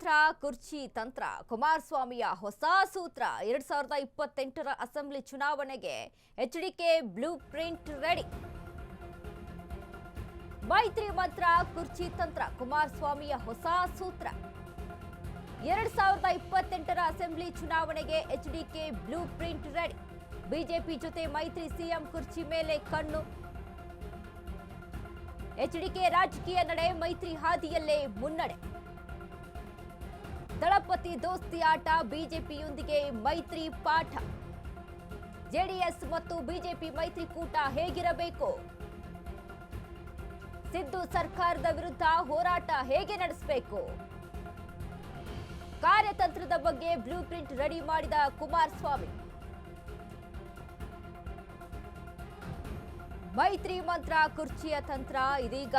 ಮಂತ್ರ ಕುರ್ಚಿ ತಂತ್ರ ಕುಮಾರಸ್ವಾಮಿಯ ಹೊಸ ಸೂತ್ರ 2028ರ ಅಸೆಂಬ್ಲಿ ಚುನಾವಣೆಗೆ ಎಚ್ಡಿಕೆ ಬ್ಲೂ ಪ್ರಿಂಟ್ ರೆಡಿ. ಮೈತ್ರಿ ಮಂತ್ರ ಕುರ್ಚಿ ತಂತ್ರ ಕುಮಾರಸ್ವಾಮಿಯ ಹೊಸ ಸೂತ್ರ 2028ರ ಅಸೆಂಬ್ಲಿ ಚುನಾವಣೆಗೆ HDK blue print ready. BJP ಜೊತೆ ಮೈತ್ರಿ ಸಿಎಂ ಕುರ್ಚಿ ಮೇಲೆ ಕಣ್ಣು. ಎಚ್ಡಿಕೆ ರಾಜಕೀಯ ನಡೆ ಮೈತ್ರಿ ಹಾದಿಯಲ್ಲೇ ಮುನ್ನಡೆ. ದಳಪತಿ ದೋಸ್ತಿ ಆಟ ಬಿಜೆಪಿಯೊಂದಿಗೆ ಮೈತ್ರಿ ಪಾಠ. ಜೆಡಿಎಸ್ ಮತ್ತು ಬಿಜೆಪಿ ಮೈತ್ರಿಕೂಟ ಹೇಗಿರಬೇಕು? ಸಿದ್ದು ಸರ್ಕಾರದ ವಿರುದ್ಧ ಹೋರಾಟ ಹೇಗೆ ನಡೆಸಬೇಕು? ಕಾರ್ಯತಂತ್ರದ ಬಗ್ಗೆ ಬ್ಲೂ ಪ್ರಿಂಟ್ ರೆಡಿ ಮಾಡಿದ ಕುಮಾರಸ್ವಾಮಿ. ಮೈತ್ರಿ ಮಂತ್ರ ಕುರ್ಚಿಯ ತಂತ್ರ ಇದೀಗ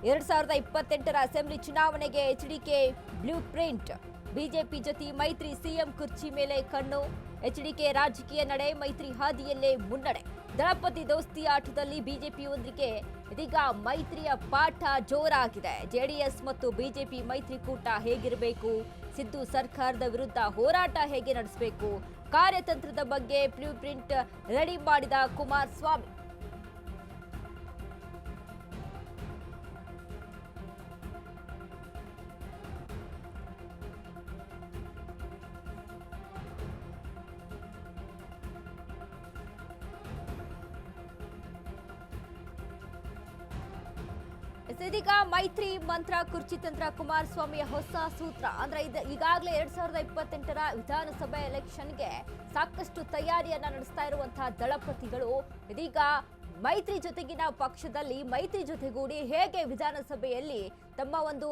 2028ರ ಅಸೆಂಬ್ಲಿ ಚುನಾವಣೆಗೆ ಎಚ್ಡಿಕೆ ಬ್ಲೂ ಪ್ರಿಂಟ್. ಬಿಜೆಪಿ ಜೊತೆ ಮೈತ್ರಿ ಸಿಎಂ ಕುರ್ಚಿ ಮೇಲೆ ಕಣ್ಣು. ಎಚ್ಡಿಕೆ ರಾಜಕೀಯ ನಡೆ ಮೈತ್ರಿ ಹಾದಿಯಲ್ಲೇ ಮುನ್ನಡೆ. ದಳಪತಿ ದೋಸ್ತಿ ಆಟದಲ್ಲಿ ಬಿಜೆಪಿಯೊಂದಿಗೆ ಇದೀಗ ಮೈತ್ರಿಯ ಪಾಠ ಜೋರಾಗಿದೆ. ಜೆಡಿಎಸ್ ಮತ್ತು ಬಿಜೆಪಿ ಮೈತ್ರಿಕೂಟ ಹೇಗಿರಬೇಕು? ಸಿದ್ದು ಸರ್ಕಾರದ ವಿರುದ್ಧ ಹೋರಾಟ ಹೇಗೆ ನಡೆಸಬೇಕು? ಕಾರ್ಯತಂತ್ರದ ಬಗ್ಗೆ ಬ್ಲೂ ಪ್ರಿಂಟ್ ರೆಡಿ ಮಾಡಿದ ಕುಮಾರಸ್ವಾಮಿ. ಇದೀಗ ಮೈತ್ರಿ ಮಂತ್ರ ಕುರ್ಚಿ ತಂತ್ರ ಕುಮಾರಸ್ವಾಮಿಯ ಹೊಸ ಸೂತ್ರ. ಅಂದ್ರೆ ಈಗಾಗಲೇ 2028ರ ವಿಧಾನಸಭೆ ಎಲೆಕ್ಷನ್ಗೆ ಸಾಕಷ್ಟು ತಯಾರಿಯನ್ನ ನಡೆಸ್ತಾ ಇರುವಂತಹ ದಳಪತಿಗಳು ಇದೀಗ ಮೈತ್ರಿ ಜೊತೆಗಿನ ಪಕ್ಷದಲ್ಲಿ ಮೈತ್ರಿ ಜೊತೆಗೂಡಿ ಹೇಗೆ ವಿಧಾನಸಭೆಯಲ್ಲಿ ತಮ್ಮ ಒಂದು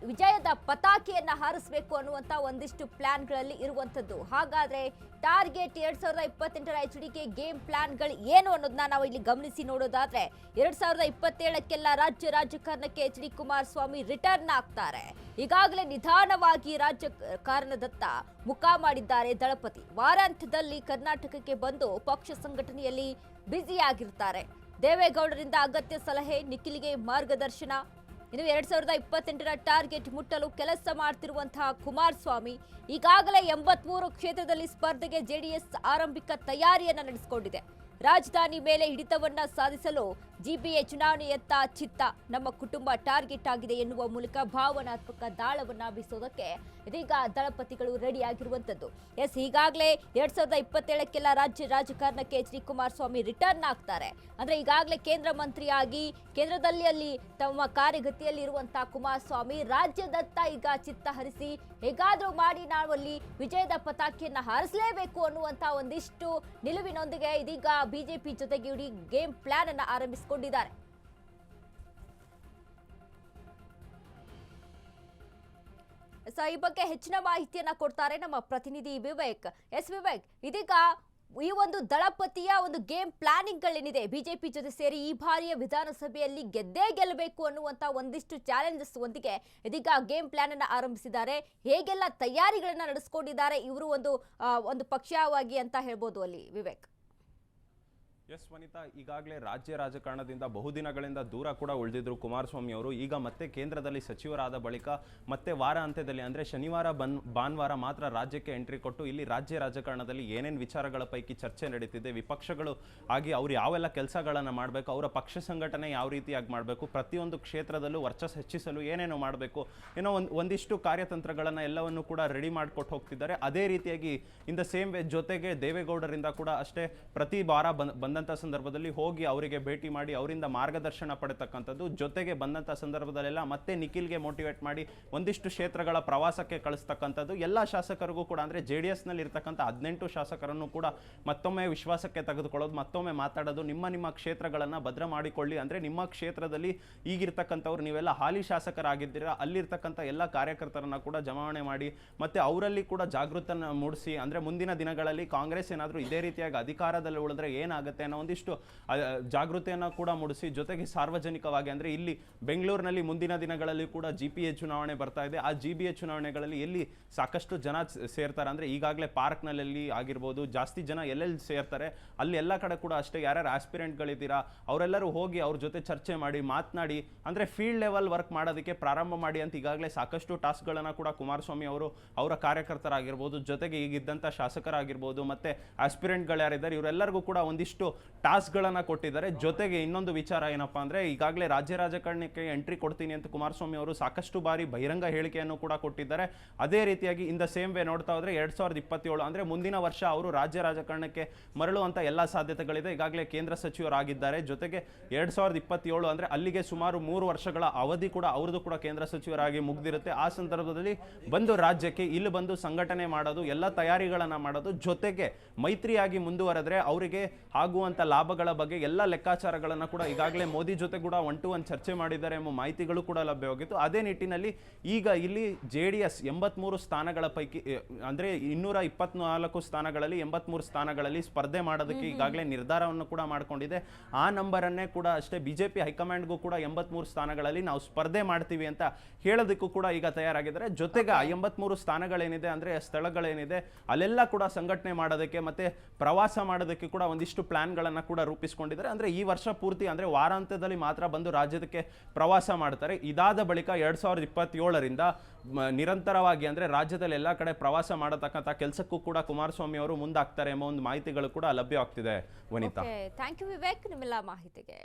ವಿಜಯದ ಪತಾಕೆಯನ್ನ ಹಾರಿಸಬೇಕು ಅನ್ನುವಂತ ಒಂದಿಷ್ಟು ಪ್ಲಾನ್ಗಳಲ್ಲಿ ಇರುವಂತದ್ದು. ಹಾಗಾದ್ರೆ ಟಾರ್ಗೆಟ್ 2028ರ ಎಚ್ಡಿಕೆ ಗೇಮ್ ಪ್ಲಾನ್ಗಳು ಏನು ಅನ್ನೋದನ್ನ ನಾವು ಇಲ್ಲಿ ಗಮನಿಸಿ ನೋಡೋದಾದ್ರೆ 2027ಕ್ಕೆಲ್ಲ ರಾಜ್ಯ ರಾಜಕಾರಣಕ್ಕೆ ಎಚ್ ಡಿ ಕುಮಾರಸ್ವಾಮಿ ರಿಟರ್ನ್ ಆಗ್ತಾರೆ. ಈಗಾಗಲೇ ನಿಧಾನವಾಗಿ ರಾಜಕಾರಣದತ್ತ ಮುಖ ಮಾಡಿದ್ದಾರೆ ದಳಪತಿ. ವಾರಾಂತ್ಯದಲ್ಲಿ ಕರ್ನಾಟಕಕ್ಕೆ ಬಂದು ಪಕ್ಷ ಸಂಘಟನೆಯಲ್ಲಿ ಬ್ಯುಸಿಯಾಗಿರ್ತಾರೆ. ದೇವೇಗೌಡರಿಂದ ಅಗತ್ಯ ಸಲಹೆ, ನಿಖಿಲ್ಗೆ ಮಾರ್ಗದರ್ಶನ. ಇನ್ನು 2028ರ ಟಾರ್ಗೆಟ್ ಮುಟ್ಟಲು ಕೆಲಸ ಮಾಡ್ತಿರುವಂತಹ ಕುಮಾರಸ್ವಾಮಿ ಈಗಾಗಲೇ 83 ಕ್ಷೇತ್ರದಲ್ಲಿ ಸ್ಪರ್ಧೆಗೆ ಜೆಡಿಎಸ್ ಆರಂಭಿಕ ತಯಾರಿಯನ್ನ ನಡೆಸಿಕೊಂಡಿದೆ. ರಾಜಧಾನಿ ಮೇಲೆ ಹಿಡಿತವನ್ನ ಸಾಧಿಸಲು ಜಿಬಿಎ ಚುನಾವಣೆಯತ್ತ ಚಿತ್ತ. ನಮ್ಮ ಕುಟುಂಬ ಟಾರ್ಗೆಟ್ ಆಗಿದೆ ಎನ್ನುವ ಮೂಲಕ ಭಾವನಾತ್ಮಕ ದಾಳವನ್ನ ಬೀಸೋದಕ್ಕೆ ಇದೀಗ ದಳಪತಿಗಳು ರೆಡಿ ಆಗಿರುವಂತದ್ದು. ಈಗಾಗಲೇ 2027ಕ್ಕೆಲ್ಲ ರಾಜ್ಯ ರಾಜಕಾರಣಕ್ಕೆ ಎಚ್ ಡಿ ಕುಮಾರಸ್ವಾಮಿ ರಿಟರ್ನ್ ಆಗ್ತಾರೆ. ಅಂದ್ರೆ ಈಗಾಗಲೇ ಕೇಂದ್ರ ಮಂತ್ರಿಯಾಗಿ ಕೇಂದ್ರದಲ್ಲಿ ಅಲ್ಲಿ ತಮ್ಮ ಕಾರ್ಯಗತಿಯಲ್ಲಿ ಇರುವಂತಹ ಕುಮಾರಸ್ವಾಮಿ ರಾಜ್ಯದತ್ತ ಈಗ ಚಿತ್ತ ಹರಿಸಿ ಹೇಗಾದ್ರೂ ಮಾಡಿ ನಾವು ಅಲ್ಲಿ ವಿಜಯದ ಪತಾಕೆಯನ್ನ ಹಾರಿಸಲೇಬೇಕು ಅನ್ನುವಂತ ಒಂದಿಷ್ಟು ನಿಲುವಿನೊಂದಿಗೆ ಇದೀಗ ಬಿಜೆಪಿ ಜೊತೆಗೂಡಿ ಗೇಮ್ ಪ್ಲಾನ್ ಅನ್ನು ಆರಂಭಿಸಿಕೊಂಡಿದ್ದಾರೆ. ಈ ಬಗ್ಗೆ ಹೆಚ್ಚಿನ ಮಾಹಿತಿಯನ್ನ ಕೊಡ್ತಾರೆ ನಮ್ಮ ಪ್ರತಿನಿಧಿ ವಿವೇಕ್. ವಿವೇಕ್, ಇದೀಗ ಈ ಒಂದು ದಳಪತಿಯ ಒಂದು ಗೇಮ್ ಪ್ಲಾನಿಂಗ್ ಗಳೇನಿದೆ, ಬಿಜೆಪಿ ಜೊತೆ ಸೇರಿ ಈ ಬಾರಿಯ ವಿಧಾನಸಭೆಯಲ್ಲಿ ಗೆದ್ದೇ ಗೆಲ್ಲಬೇಕು ಅನ್ನುವಂತ ಒಂದಿಷ್ಟು ಚಾಲೆಂಜಸ್ ಒಂದಿಗೆ ಇದೀಗ ಗೇಮ್ ಪ್ಲಾನ್ ಅನ್ನ ಆರಂಭಿಸಿದ್ದಾರೆ. ಹೇಗೆಲ್ಲ ತಯಾರಿಗಳನ್ನ ನಡೆಸಿಕೊಂಡಿದ್ದಾರೆ ಇವರು ಒಂದು ಪಕ್ಷವಾಗಿ ಅಂತ ಹೇಳ್ಬೋದು ಅಲ್ಲಿ ವಿವೇಕ್? ಎಸ್ ವನಿತಾ, ಈಗಾಗಲೇ ರಾಜ್ಯ ರಾಜಕಾರಣದಿಂದ ಬಹುದಿನಗಳಿಂದ ದೂರ ಕೂಡ ಉಳಿದಿದ್ರು ಕುಮಾರಸ್ವಾಮಿ ಅವರು. ಈಗ ಮತ್ತೆ ಕೇಂದ್ರದಲ್ಲಿ ಸಚಿವರಾದ ಬಳಿಕ ಮತ್ತೆ ವಾರ ಅಂತ್ಯದಲ್ಲಿ ಅಂದರೆ ಶನಿವಾರ ಭಾನುವಾರ ಮಾತ್ರ ರಾಜ್ಯಕ್ಕೆ ಎಂಟ್ರಿ ಕೊಟ್ಟು ಇಲ್ಲಿ ರಾಜ್ಯ ರಾಜಕಾರಣದಲ್ಲಿ ಏನೇನು ವಿಚಾರಗಳ ಪೈಕಿ ಚರ್ಚೆ ನಡೀತಿದೆ, ವಿಪಕ್ಷಗಳು ಆಗಿ ಅವ್ರು ಯಾವೆಲ್ಲ ಕೆಲಸಗಳನ್ನು ಮಾಡಬೇಕು, ಅವರ ಪಕ್ಷ ಸಂಘಟನೆ ಯಾವ ರೀತಿಯಾಗಿ ಮಾಡಬೇಕು, ಪ್ರತಿಯೊಂದು ಕ್ಷೇತ್ರದಲ್ಲೂ ವರ್ಚಸ್ಸು ಹೆಚ್ಚಿಸಲು ಏನೇನು ಮಾಡಬೇಕು, ಏನೋ ಒಂದಿಷ್ಟು ಕಾರ್ಯತಂತ್ರಗಳನ್ನು ಎಲ್ಲವನ್ನು ಕೂಡ ರೆಡಿ ಮಾಡಿಕೊಟ್ಟು ಹೋಗ್ತಿದ್ದಾರೆ. ಅದೇ ರೀತಿಯಾಗಿ ಇನ್ ದ ಸೇಮ್ ವೇ ಜೊತೆಗೆ ದೇವೇಗೌಡರಿಂದ ಕೂಡ ಅಷ್ಟೇ ಪ್ರತಿ ವಾರ ಬಂದಂಥ ಸಂದರ್ಭದಲ್ಲಿ ಹೋಗಿ ಅವರಿಗೆ ಭೇಟಿ ಮಾಡಿ ಅವರಿಂದ ಮಾರ್ಗದರ್ಶನ ಪಡೆತಕ್ಕಂಥದ್ದು. ಜೊತೆಗೆ ಬಂದಂಥ ಸಂದರ್ಭದಲ್ಲೆಲ್ಲ ಮತ್ತೆ ನಿಖಿಲ್ಗೆ ಮೋಟಿವೇಟ್ ಮಾಡಿ ಒಂದಿಷ್ಟು ಕ್ಷೇತ್ರಗಳ ಪ್ರವಾಸಕ್ಕೆ ಕಳಿಸ್ತಕ್ಕಂಥದ್ದು. ಎಲ್ಲ ಶಾಸಕರಿಗೂ ಕೂಡ ಅಂದರೆ JDSನಲ್ಲಿ ಇರ್ತಕ್ಕಂಥ 18 ಶಾಸಕರನ್ನು ಕೂಡ ಮತ್ತೊಮ್ಮೆ ವಿಶ್ವಾಸಕ್ಕೆ ತೆಗೆದುಕೊಳ್ಳೋದು, ಮತ್ತೊಮ್ಮೆ ಮಾತಾಡೋದು, ನಿಮ್ಮ ಕ್ಷೇತ್ರಗಳನ್ನು ಭದ್ರ ಮಾಡಿಕೊಳ್ಳಿ. ಅಂದರೆ ನಿಮ್ಮ ಕ್ಷೇತ್ರದಲ್ಲಿ ಈಗಿರ್ತಕ್ಕಂಥವ್ರು ನೀವೆಲ್ಲ ಹಾಲಿ ಶಾಸಕರಾಗಿದ್ದೀರಾ, ಅಲ್ಲಿರ್ತಕ್ಕಂಥ ಎಲ್ಲ ಕಾರ್ಯಕರ್ತರನ್ನ ಕೂಡ ಜಮಾವಣೆ ಮಾಡಿ ಮತ್ತೆ ಅವರಲ್ಲಿ ಕೂಡ ಜಾಗೃತನ ಮೂಡಿಸಿ. ಅಂದರೆ ಮುಂದಿನ ದಿನಗಳಲ್ಲಿ ಕಾಂಗ್ರೆಸ್ ಏನಾದರೂ ಇದೇ ರೀತಿಯಾಗಿ ಅಧಿಕಾರದಲ್ಲಿ ಉಳಿದ್ರೆ ಏನಾಗುತ್ತೆ, ಆಗುತ್ತೆ ಅನ್ನೋ ಒಂದಿಷ್ಟು ಜಾಗೃತಿಯನ್ನು ಕೂಡ ಮೂಡಿಸಿ, ಜೊತೆಗೆ ಸಾರ್ವಜನಿಕವಾಗಿ ಅಂದರೆ ಇಲ್ಲಿ ಬೆಂಗಳೂರಿನಲ್ಲಿ ಮುಂದಿನ ದಿನಗಳಲ್ಲಿ ಕೂಡ GPA ಚುನಾವಣೆ ಬರ್ತಾ ಇದೆ. ಆ GBA ಚುನಾವಣೆಗಳಲ್ಲಿ ಎಲ್ಲಿ ಸಾಕಷ್ಟು ಜನ ಸೇರ್ತಾರೆ ಅಂದರೆ ಈಗಾಗಲೇ ಪಾರ್ಕ್ನಲ್ಲಿ ಆಗಿರ್ಬೋದು, ಜಾಸ್ತಿ ಜನ ಎಲ್ಲೆಲ್ಲಿ ಸೇರ್ತಾರೆ ಅಲ್ಲಿ ಎಲ್ಲ ಕಡೆ ಕೂಡ ಅಷ್ಟೇ ಯಾರ್ಯಾರು ಆಸ್ಪಿರೆಂಟ್ಗಳಿದ್ದೀರಾ ಅವರೆಲ್ಲರೂ ಹೋಗಿ ಅವ್ರ ಜೊತೆ ಚರ್ಚೆ ಮಾಡಿ ಮಾತನಾಡಿ ಅಂದರೆ ಫೀಲ್ಡ್ ಲೆವೆಲ್ ವರ್ಕ್ ಮಾಡೋದಕ್ಕೆ ಪ್ರಾರಂಭ ಮಾಡಿ ಅಂತ ಈಗಾಗಲೇ ಸಾಕಷ್ಟು ಟಾಸ್ಕ್ಗಳನ್ನು ಕೂಡ ಕುಮಾರಸ್ವಾಮಿ ಅವರು ಅವರ ಕಾರ್ಯಕರ್ತರಾಗಿರ್ಬೋದು, ಜೊತೆಗೆ ಈಗಿದ್ದಂಥ ಶಾಸಕರಾಗಿರ್ಬೋದು ಮತ್ತು ಆಸ್ಪಿರೆಂಟ್ಗಳು ಯಾರಿದ್ದಾರೆ ಇವರೆಲ್ಲರಿಗೂ ಕೂಡ ಒಂದಿಷ್ಟು ಟಾಸ್ಕ್ಗಳನ್ನು ಕೊಟ್ಟಿದ್ದಾರೆ. ಜೊತೆಗೆ ಇನ್ನೊಂದು ವಿಚಾರ ಏನಪ್ಪ ಅಂದರೆ ಈಗಾಗಲೇ ರಾಜ್ಯ ರಾಜಕಾರಣಕ್ಕೆ ಎಂಟ್ರಿ ಕೊಡ್ತೀನಿ ಅಂತ ಕುಮಾರಸ್ವಾಮಿ ಅವರು ಸಾಕಷ್ಟು ಬಾರಿ ಬಹಿರಂಗ ಹೇಳಿಕೆಯನ್ನು ಕೂಡ ಕೊಟ್ಟಿದ್ದಾರೆ. ಅದೇ ರೀತಿಯಾಗಿ ಇನ್ ದ ಸೇಮ್ ವೇ ನೋಡ್ತಾ ಹೋದ್ರೆ 2027 ಅಂದರೆ ಮುಂದಿನ ವರ್ಷ ಅವರು ರಾಜ್ಯ ರಾಜಕಾರಣಕ್ಕೆ ಮರಳುವಂಥ ಎಲ್ಲ ಸಾಧ್ಯತೆಗಳಿದೆ. ಈಗಾಗಲೇ ಕೇಂದ್ರ ಸಚಿವರಾಗಿದ್ದಾರೆ. ಜೊತೆಗೆ 2027 ಅಂದರೆ ಅಲ್ಲಿಗೆ ಸುಮಾರು 3 ವರ್ಷಗಳ ಅವಧಿ ಕೂಡ ಅವ್ರದ್ದು ಕೂಡ ಕೇಂದ್ರ ಸಚಿವರಾಗಿ ಮುಗ್ದಿರುತ್ತೆ. ಆ ಸಂದರ್ಭದಲ್ಲಿ ಬಂದು ರಾಜ್ಯಕ್ಕೆ ಇಲ್ಲಿ ಬಂದು ಸಂಘಟನೆ ಮಾಡೋದು, ಎಲ್ಲ ತಯಾರಿಗಳನ್ನು ಮಾಡೋದು, ಜೊತೆಗೆ ಮೈತ್ರಿಯಾಗಿ ಮುಂದುವರೆದ್ರೆ ಅವರಿಗೆ ಆಗುವಂಥ ಲಾಭಗಳ ಬಗ್ಗೆ ಎಲ್ಲ ಲೆಕ್ಕಾಚಾರಗಳನ್ನು ಕೂಡ ಈಗಾಗಲೇ ಮೋದಿ ಜೊತೆ ಕೂಡ 1-to-1 ಚರ್ಚೆ ಮಾಡಿದ್ದಾರೆ ಎಂಬ ಮಾಹಿತಿಗಳು ಕೂಡ ಲಭ್ಯವಾಗಿತ್ತು. ಅದೇ ನಿಟ್ಟಿನಲ್ಲಿ ಈಗ ಇಲ್ಲಿ JDS 83 ಸ್ಥಾನಗಳ ಪೈಕಿ ಅಂದರೆ 224 ಸ್ಥಾನಗಳಲ್ಲಿ 83 ಸ್ಥಾನಗಳಲ್ಲಿ ಸ್ಪರ್ಧೆ ಮಾಡೋದಕ್ಕೆ ಈಗಾಗಲೇ ನಿರ್ಧಾರವನ್ನು ಕೂಡ ಮಾಡಿಕೊಂಡಿದೆ. ಆ ನಂಬರನ್ನೇ ಕೂಡ ಅಷ್ಟೇ BJP ಹೈಕಮಾಂಡ್ಗೂ ಕೂಡ 83 ಸ್ಥಾನಗಳಲ್ಲಿ ನಾವು ಸ್ಪರ್ಧೆ ಮಾಡ್ತೀವಿ ಅಂತ ಹೇಳೋದಕ್ಕೂ ಕೂಡ ಈಗ ತಯಾರಾಗಿದ್ದಾರೆ. ಜೊತೆಗೆ 83 ಸ್ಥಾನಗಳೇನಿದೆ ಅಂದರೆ ಸ್ಥಳಗಳೇನಿದೆ ಅಲ್ಲೆಲ್ಲ ಕೂಡ ಸಂಘಟನೆ ಮಾಡೋದಕ್ಕೆ ಮತ್ತೆ ಪ್ರವಾಸ ಮಾಡೋದಕ್ಕೆ ಕೂಡ ಒಂದಿಷ್ಟು ಪ್ಲಾನ್ಗಳನ್ನು ಕೂಡ ರೂಪಿಸಿಕೊಂಡಿದ್ದಾರೆ. ಅಂದರೆ ಈ ವರ್ಷ ಪೂರ್ತಿ ಅಂದರೆ ವಾರಾಂತ್ಯದಲ್ಲಿ ಮಾತ್ರ ಬಂದು ರಾಜ್ಯಕ್ಕೆ ಪ್ರವಾಸ ಮಾಡ್ತಾರೆ. ಇದಾದ ಬಳಿಕ 2027ರಿಂದ ನಿರಂತರವಾಗಿ ಅಂದರೆ ರಾಜ್ಯದಲ್ಲಿ ಎಲ್ಲ ಕಡೆ ಪ್ರವಾಸ ಮಾಡತಕ್ಕಂಥ ಕೆಲಸಕ್ಕೂ ಕೂಡ ಕುಮಾರಸ್ವಾಮಿ ಅವರು ಮುಂದಾಗ್ತಾರೆ ಎಂಬ ಒಂದು ಮಾಹಿತಿಗಳು ಕೂಡ ಲಭ್ಯವಾಗ್ತಿದೆ. ವನಿತಾ, ಥ್ಯಾಂಕ್ ಯು ವಿವೇಕ್ ನಿಮ್ಮೆಲ್ಲ ಮಾಹಿತಿಗೆ.